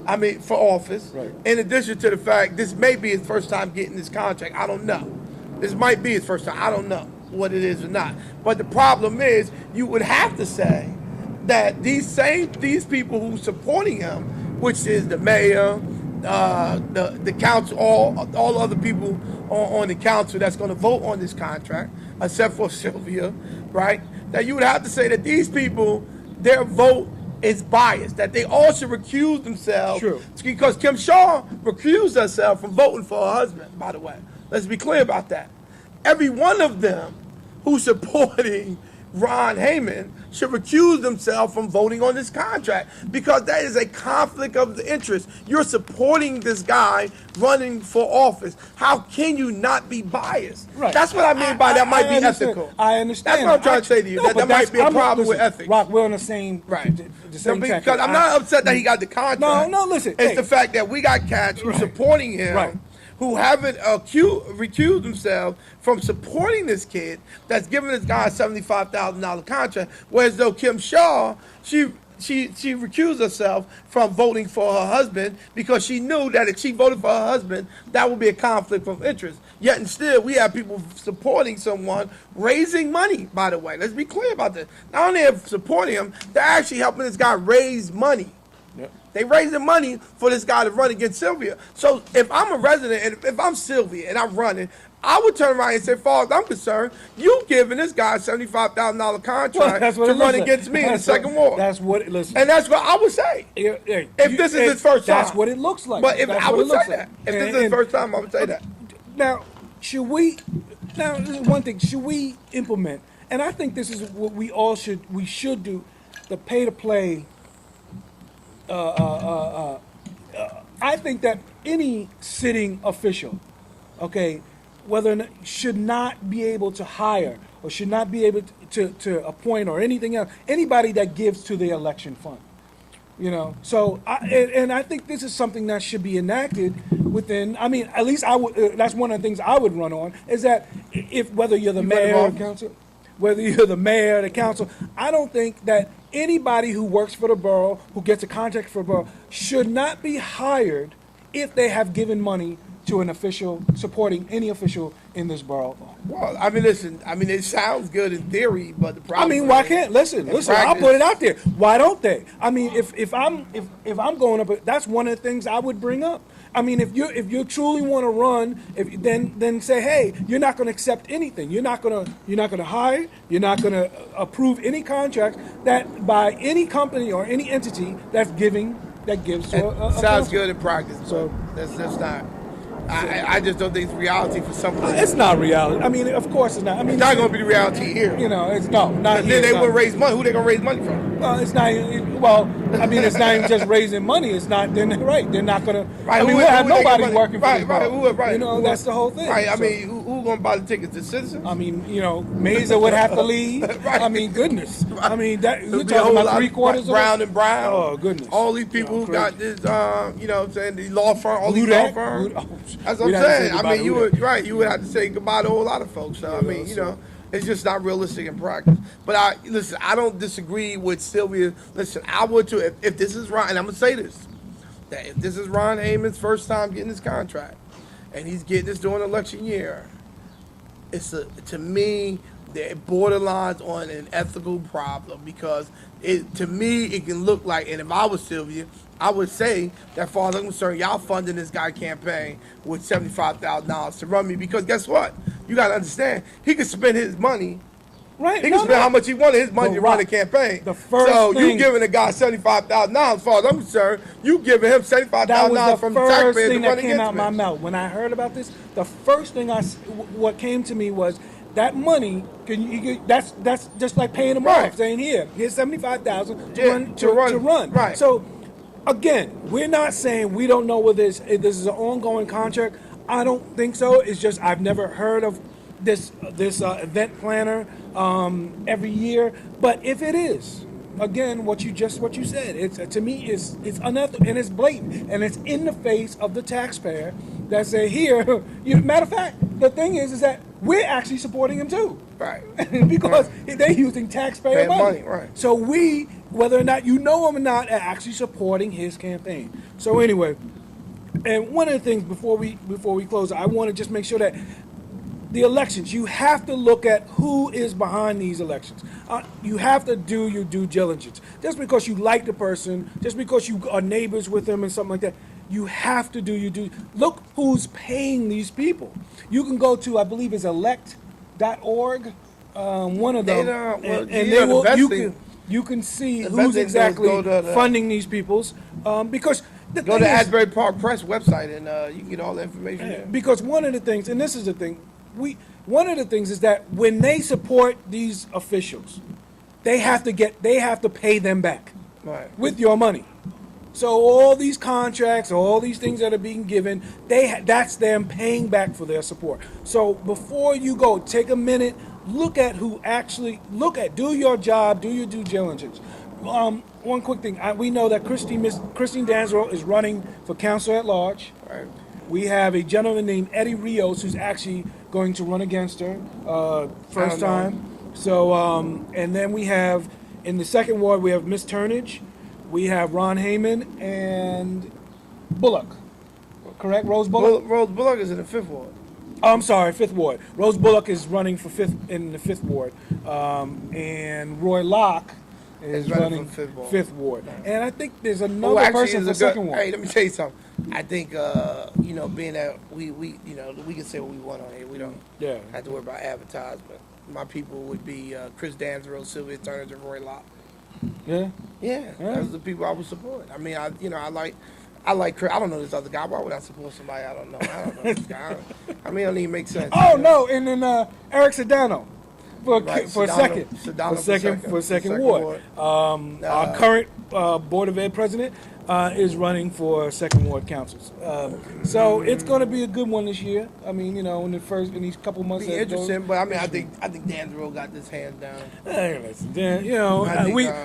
Speaker 2: I mean, for office.
Speaker 1: Right.
Speaker 2: In addition to the fact, this may be his first time getting this contract. I don't know. This might be his first time. I don't know what it is or not. But the problem is, you would have to say that these people who supporting him which is the mayor, the council, all other people on the council that's going to vote on this contract, except for Sylvia, right? That you would have to say that these people, their vote is biased, that they all should recuse themselves.
Speaker 1: True.
Speaker 2: Because Kim Shaw recused herself from voting for her husband, by the way. Let's be clear about that. Every one of them who's supporting Ron Heyman should recuse themselves from voting on this contract because that is a conflict of the interest. You're supporting this guy running for office. How can you not be biased?
Speaker 1: Right.
Speaker 2: That's what I mean by that might be
Speaker 1: understand.
Speaker 2: ethical.
Speaker 1: I understand.
Speaker 2: That's what I'm trying to say to you.
Speaker 1: No,
Speaker 2: that might be a problem with ethics.
Speaker 1: Rock, we're on the same
Speaker 2: Right.
Speaker 1: The same track.
Speaker 2: Because I'm not upset that he got the contract.
Speaker 1: No, listen.
Speaker 2: It's the fact that we got cats who's supporting him.
Speaker 1: Right.
Speaker 2: Who haven't recused themselves from supporting this kid that's giving this guy a $75,000 contract, whereas though Kim Shaw, she recused herself from voting for her husband because she knew that if she voted for her husband, that would be a conflict of interest. Yet and still, we have people supporting someone, raising money, by the way. Let's be clear about this. Not only are they supporting him, they're actually helping this guy raise money.
Speaker 1: Yep.
Speaker 2: They raising money for this guy to run against Sylvia. So if I'm a resident and if I'm Sylvia and I'm running, I would turn around and say, far as I'm concerned, you giving this guy a $75,000 contract to run against me in the second war.
Speaker 1: That's what, listen.
Speaker 2: And that's what I would say. If this is his first time.
Speaker 1: That's what it looks like.
Speaker 2: But if
Speaker 1: that's
Speaker 2: I would say
Speaker 1: like.
Speaker 2: that. If this is his first time, I would say that.
Speaker 1: Now, this is one thing, should we implement, and I think this is what we should do, the pay-to-play. I think that any sitting official, okay, whether or not, should not be able to hire or should not be able to appoint or anything else, anybody that gives to the election fund. You know, so I think this is something that should be enacted within. I mean, at least I would. That's one of the things I would run on. Is that whether you're the mayor or council, whether you're the mayor or the council, I don't think that anybody who works for the borough, who gets a contract for the borough, should not be hired if they have given money to an official, supporting any official in this borough.
Speaker 2: Well, I mean, listen, I mean, it sounds good in theory, but the problem
Speaker 1: why can't, listen, I'll put it out there. Why don't they? I mean, if I'm going up, that's one of the things I would bring up. I mean, if you truly want to run, then say, hey, you're not going to accept anything. You're not going to hire. You're not going to approve any contract that by any company or any entity that gives to a
Speaker 2: sounds
Speaker 1: council.
Speaker 2: good in practice. So that's not. I just don't think it's reality for some people.
Speaker 1: It's not reality. I mean, of course it's not. I mean,
Speaker 2: it's not going to be the reality here.
Speaker 1: You know, it's not here.
Speaker 2: Then they would raise money. Who they going to raise money from?
Speaker 1: Well, it's not. I mean, it's not even just raising money. It's not. They're right. They're not going to.
Speaker 2: Right.
Speaker 1: I mean, we'll have nobody working for this
Speaker 2: right.
Speaker 1: You know, that's the whole thing.
Speaker 2: Right. I mean, who going to buy the tickets? The citizens?
Speaker 1: I mean, you know, Mesa would have to leave.
Speaker 2: Right.
Speaker 1: I mean, goodness.
Speaker 2: Right.
Speaker 1: I mean, that you're
Speaker 2: It'll
Speaker 1: talking about 3/4 of
Speaker 2: Brown and Brown.
Speaker 1: Oh goodness.
Speaker 2: All these people who got this. You know, what I'm saying, the law firm. All these law firms. That's what I'm saying. I mean, you would have to say goodbye to a whole lot of folks. So, I mean, you know, it's just not realistic in practice. But I don't disagree with Sylvia. Listen, I would too. If this is Ron, and I'm gonna say this, that if this is Ron Heyman's first time getting this contract, and he's getting this during election year, to me, it borderlines on an ethical problem because to me it can look like, and if I was Sylvia, I would say that, far as I'm concerned, y'all funding this guy campaign with $75,000 to run me because guess what? You got to understand, he could spend his money.
Speaker 1: Right.
Speaker 2: He can spend how much he wanted his money to run a campaign. So you giving a guy $75,000, as far as I'm concerned, you giving him $75,000 from the taxpayers to run against me. That was the first thing that came out of my mouth.
Speaker 1: When I heard about this, the first thing what came to me was that money, that's just like paying him off, saying here's $75,000 to run.
Speaker 2: Right.
Speaker 1: So again, we're not saying we don't know whether this is an ongoing contract. I don't think so. It's just I've never heard of this event planner every year. But if it is, again, what you said, it's to me it's unethical and it's blatant and it's in the face of the taxpayer that say here. Matter of fact, the thing is that we're actually supporting him too,
Speaker 2: right?
Speaker 1: Because they're using taxpayer money.
Speaker 2: Right.
Speaker 1: So we, whether or not you know him or not, are actually supporting his campaign. So anyway, and one of the things before we close, I want to just make sure that the elections, you have to look at who is behind these elections. You have to do your due diligence. Just because you like the person, just because you are neighbors with them and something like that, you have to do your due. Look who's paying these people. You can go to, I believe it's elect.org, one of them, and they will. You can see who's exactly funding these peoples, because
Speaker 2: go to Asbury Park Press website and you can get all the information there.
Speaker 1: Because one of the things, and this is the thing, one of the things is that when they support these officials, they have to pay them back with your money. So all these contracts, all these things that are being given, that's them paying back for their support. So before you go, take a minute, look at do your job, do your due diligence. One quick thing, we know that Christine Danzero is running for council at large.
Speaker 2: Right.
Speaker 1: We have a gentleman named Eddie Rios who's actually going to run against her first time. So, and then we have, in the second ward, we have Miss Turnage, we have Ron Heyman, and Bullock. Correct? Rose Bullock?
Speaker 2: Rose Bullock is in the 5th ward.
Speaker 1: Oh, I'm sorry, 5th ward. Rose Bullock is running for in the 5th ward. And Roy Locke is running 5th ward. And I think there's another person for 2nd ward.
Speaker 2: Hey, let me tell you something. I think, being that we can say what we want on here. We don't have to worry about advertisement. My people would be Chris Danzero, Sylvia Turner, and Roy Locke.
Speaker 1: Yeah?
Speaker 2: Yeah, those are the people I would support. I mean, I like Chris. I don't know this other guy. Why would I support somebody I don't know? I don't know this guy. I mean, it don't even make sense.
Speaker 1: Oh, no, and then Eric Sedano. For second ward. Our current Board of Ed president is running for 2nd ward councils. So it's going to be a good one this year. I mean, in these couple months.
Speaker 2: Be interesting, but I mean, I think Danzero got this hands down.
Speaker 1: Hey, listen,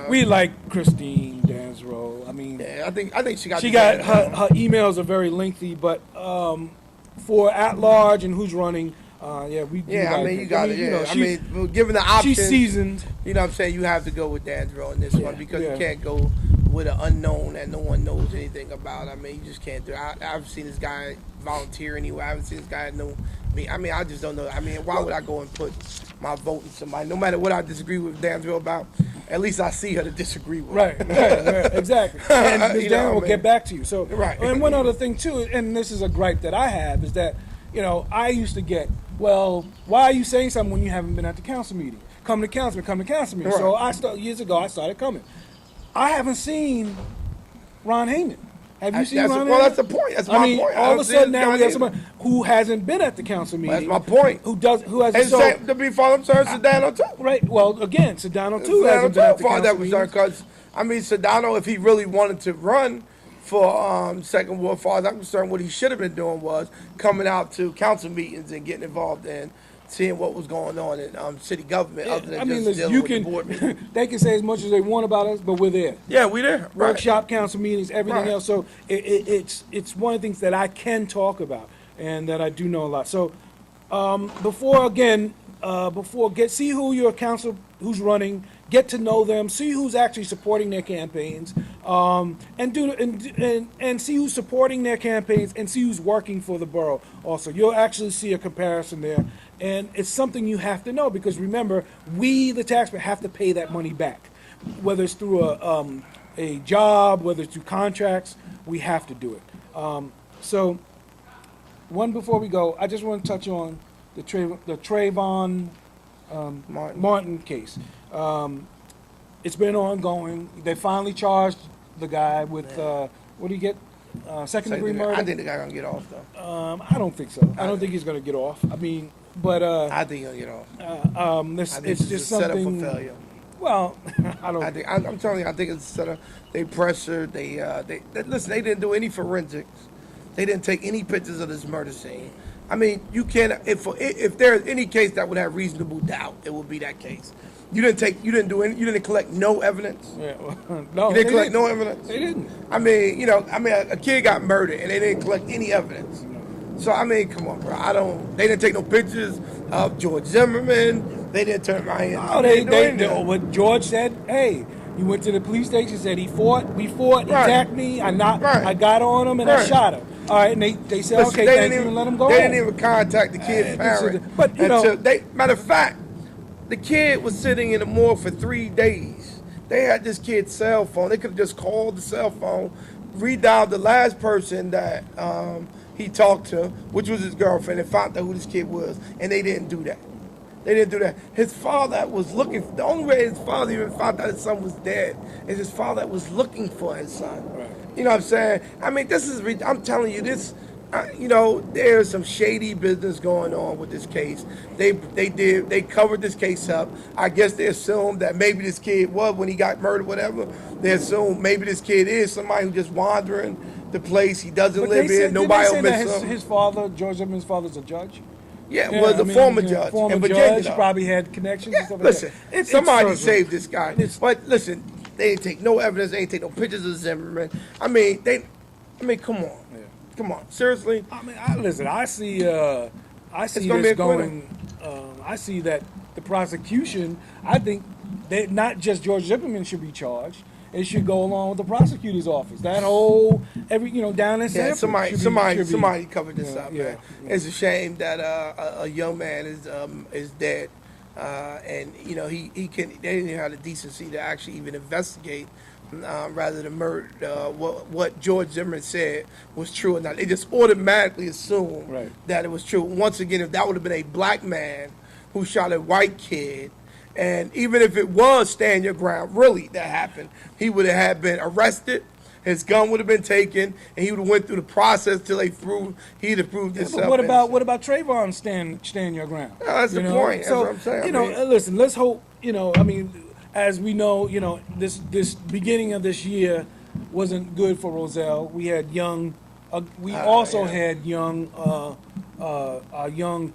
Speaker 1: we like Christine Danzero. I mean,
Speaker 2: yeah, I think she got.
Speaker 1: Her emails are very lengthy, but for at large and who's running. You got it. Given the option, she's seasoned.
Speaker 2: You know what I'm saying? You have to go with Danzero in this one because you can't go with an unknown that no one knows anything about. I mean, you just can't do it. I've seen this guy volunteer anywhere. I haven't seen this guy know me. I mean, I just don't know. I mean, why would I go and put my vote in somebody? No matter what I disagree with Danzero about, at least I see her to disagree with.
Speaker 1: Right, exactly. And Ms. Dan will get back to you. So, and one other thing, too, and this is a gripe that I have, is that, I used to get, well, why are you saying something when you haven't been at the council meeting? Come to council meeting. Right. So years ago, I started coming. I haven't seen Ron Heyman. Have you seen Ron Heyman?
Speaker 2: Well, that's the point. That's my point.
Speaker 1: All of a sudden now we have somebody who hasn't been at the council meeting.
Speaker 2: That's my point.
Speaker 1: Who hasn't.
Speaker 2: And so, to be fair, I'm sorry, Sedano too.
Speaker 1: Right. Well, again, Sedano too hasn't been at the council meeting.
Speaker 2: Because I mean, Sedano, if he really wanted to run for 2nd ward, as far as I'm concerned, what he should have been doing was coming out to council meetings and getting involved in seeing what was going on in city government. Other than dealing with the board meeting.
Speaker 1: They can say as much as they want about us, but we're there.
Speaker 2: Yeah, we're there.
Speaker 1: Workshop, council meetings, everything else. So it's one of the things that I can talk about and that I do know a lot. So see who your council, who's running, get to know them, see who's actually supporting their campaigns, and see who's supporting their campaigns and see who's working for the borough also. You'll actually see a comparison there. And it's something you have to know because remember, we, the taxpayer, have to pay that money back. Whether it's through a job, whether it's through contracts, we have to do it. So, before we go, I just want to touch on the Trayvon Martin case. It's been ongoing. They finally charged the guy with, what do you get? Second-degree murder?
Speaker 2: I think the guy gonna get off, though.
Speaker 1: I don't think so. I don't think he's gonna get off. I mean, but
Speaker 2: I think he'll get off.
Speaker 1: It's just something.
Speaker 2: Set up for failure.
Speaker 1: Well, I don't.
Speaker 2: I'm telling you, I think it's set up. They pressured. They listen. They didn't do any forensics. They didn't take any pictures of this murder scene. I mean, you can't. If there's any case that would have reasonable doubt, it would be that case. You didn't collect no evidence.
Speaker 1: Yeah, well, no,
Speaker 2: you didn't collect no evidence.
Speaker 1: They didn't.
Speaker 2: I mean, a kid got murdered and they didn't collect any evidence. So I mean, come on, bro. They didn't take no pictures of George Zimmerman. They didn't turn around.
Speaker 1: No, what George said. Hey, you went to the police station. Said he fought. We fought. He attacked me. I got on him and I shot him. All right, and they said,
Speaker 2: Listen,
Speaker 1: okay, thank you, and let him go
Speaker 2: they
Speaker 1: home.
Speaker 2: didn't even contact the kid's parent.
Speaker 1: But, you know,
Speaker 2: until matter of fact, the kid was sitting in the morgue for 3 days. They had this kid's cell phone. They could have just called the cell phone, redialed the last person that he talked to, which was his girlfriend, and found out who this kid was. And they didn't do that. They didn't do that. His father was looking. The only way his father even found out his son was dead is his father was looking for his son.
Speaker 1: Right.
Speaker 2: You know what I'm saying? I mean, this is. I'm telling you, this. You know, there's some shady business going on with this case. They covered this case up. I guess they assumed that maybe this kid was, when he got murdered, whatever. They assumed maybe this kid is somebody who just wandering the place. He doesn't live here. Nobody will miss him.
Speaker 1: His father, George Zimmerman's father's a judge.
Speaker 2: Yeah, was a former judge in Virginia.
Speaker 1: Judge, probably had connections and stuff
Speaker 2: listen,
Speaker 1: like that.
Speaker 2: somebody saved this guy. But listen, they didn't take no evidence. They didn't take no pictures of Zimmerman. I mean, come on. Yeah. Come on. Seriously?
Speaker 1: I mean, listen, I see this going, I see that the prosecution, I think that not just George Zimmerman should be charged. It should go along with the prosecutor's office. That whole down in Sanford.
Speaker 2: Somebody covered this up. Man. It's a shame that a young man is dead, and you know they didn't have the decency to actually even investigate, rather than murder what George Zimmerman said was true or not. They just automatically assumed that it was true. Once again, if that would have been a black man who shot a white kid. And even if it was stand your ground, really, that happened, he would have been arrested, his gun would have been taken, and he would have went through the process till he'd have proved himself.
Speaker 1: But what about Trayvon stand your ground?
Speaker 2: No, that's the point. That's what I'm saying.
Speaker 1: Listen, let's hope. I mean, as we know, this beginning of this year wasn't good for Roselle. We had young. We also had young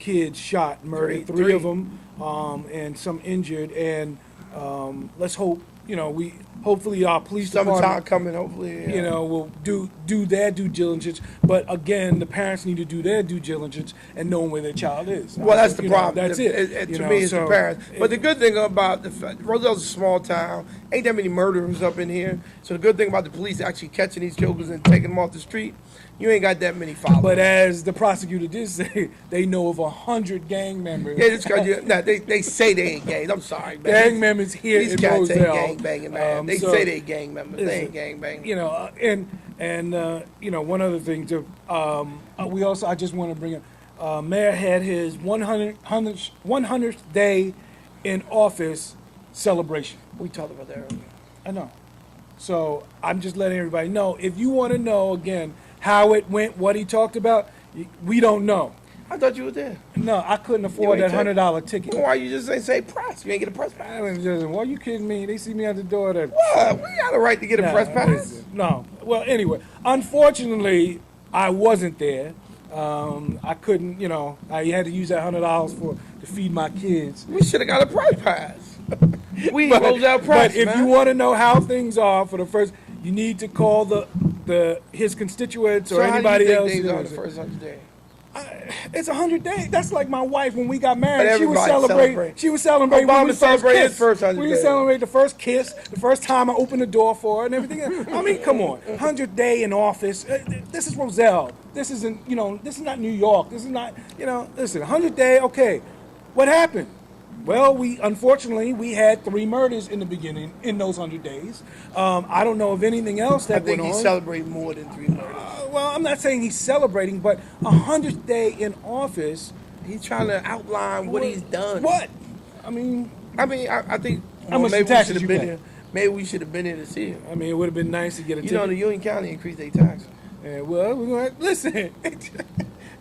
Speaker 1: kids shot, murdered, three of them. And some injured, and let's hope hopefully our police department
Speaker 2: coming, hopefully
Speaker 1: will do their due diligence. But again, the parents need to do their due diligence and knowing where their child is.
Speaker 2: Well, that's the problem.
Speaker 1: That's it.
Speaker 2: To me, it's the parents. But the good thing about Roselle's a small town, ain't that many murderers up in here. So the good thing about the police actually catching these jokers and taking them off the street, you ain't got that many followers.
Speaker 1: But as the prosecutor did say, they know of 100 gang members.
Speaker 2: Yeah, just because they say they ain't gangs. I'm sorry, man.
Speaker 1: Gang members here in Roselle.
Speaker 2: These cats ain't gang banging, man. They say they gang members. They ain't gang banging.
Speaker 1: One other thing too. I just want to bring up. Mayor had his 100th day in office celebration.
Speaker 2: We talked about that earlier.
Speaker 1: I know. So I'm just letting everybody know. If you want to know again how it went, what he talked about, we don't know.
Speaker 2: I thought you were there.
Speaker 1: No, I couldn't afford that $100 ticket.
Speaker 2: Why you just say press? You ain't get a press pass.
Speaker 1: Well, you kidding me? They see me at the door.
Speaker 2: What? We got a right to get a press pass.
Speaker 1: No. Well, anyway, unfortunately, I wasn't there. I couldn't. I had to use that $100 to feed my kids.
Speaker 2: We should have got a press pass. Roselle Press.
Speaker 1: But if you want to know how things are for the first, you need to call his constituents or anybody else.
Speaker 2: Days on the first 100 days?
Speaker 1: It's 100 days. That's like my wife when we got married.
Speaker 2: She was celebrating.
Speaker 1: She was celebrating.
Speaker 2: Obama celebrated his first 100 days.
Speaker 1: We celebrated the first kiss, the first time I opened the door for her, and everything. I mean, come on, 100th day in office. This is Roselle. This isn't. This is not New York. This is not. Listen, 100th day. Okay, what happened? Well, unfortunately we had 3 murders in the beginning in those 100 days. I don't know of anything else that went on.
Speaker 2: I think he celebrated more than 3 murders.
Speaker 1: Well, I'm not saying he's celebrating, but 100th day in office.
Speaker 2: He's trying to outline what he's done.
Speaker 1: What? I think.
Speaker 2: How much
Speaker 1: maybe taxes you
Speaker 2: pay? Maybe we should have been here to see him.
Speaker 1: I mean, it would have been nice to get a ticket.
Speaker 2: The Union County increased their taxes.
Speaker 1: Yeah, well, we're going to listen.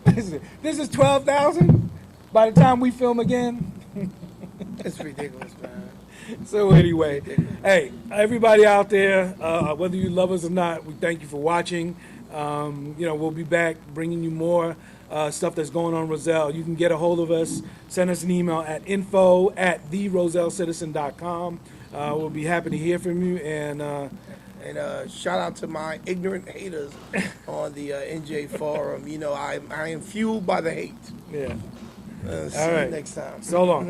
Speaker 1: Listen, this is $12,000. By the time we film again.
Speaker 2: It's ridiculous, man.
Speaker 1: So anyway, hey, everybody out there, whether you love us or not, we thank you for watching. We'll be back bringing you more stuff that's going on in Roselle. You can get a hold of us. Send us an email at info@therosellcitizen.com. We'll be happy to hear from you. And
Speaker 2: shout out to my ignorant haters on the NJ forum. I am fueled by the hate.
Speaker 1: Yeah.
Speaker 2: See you next time.
Speaker 1: So long.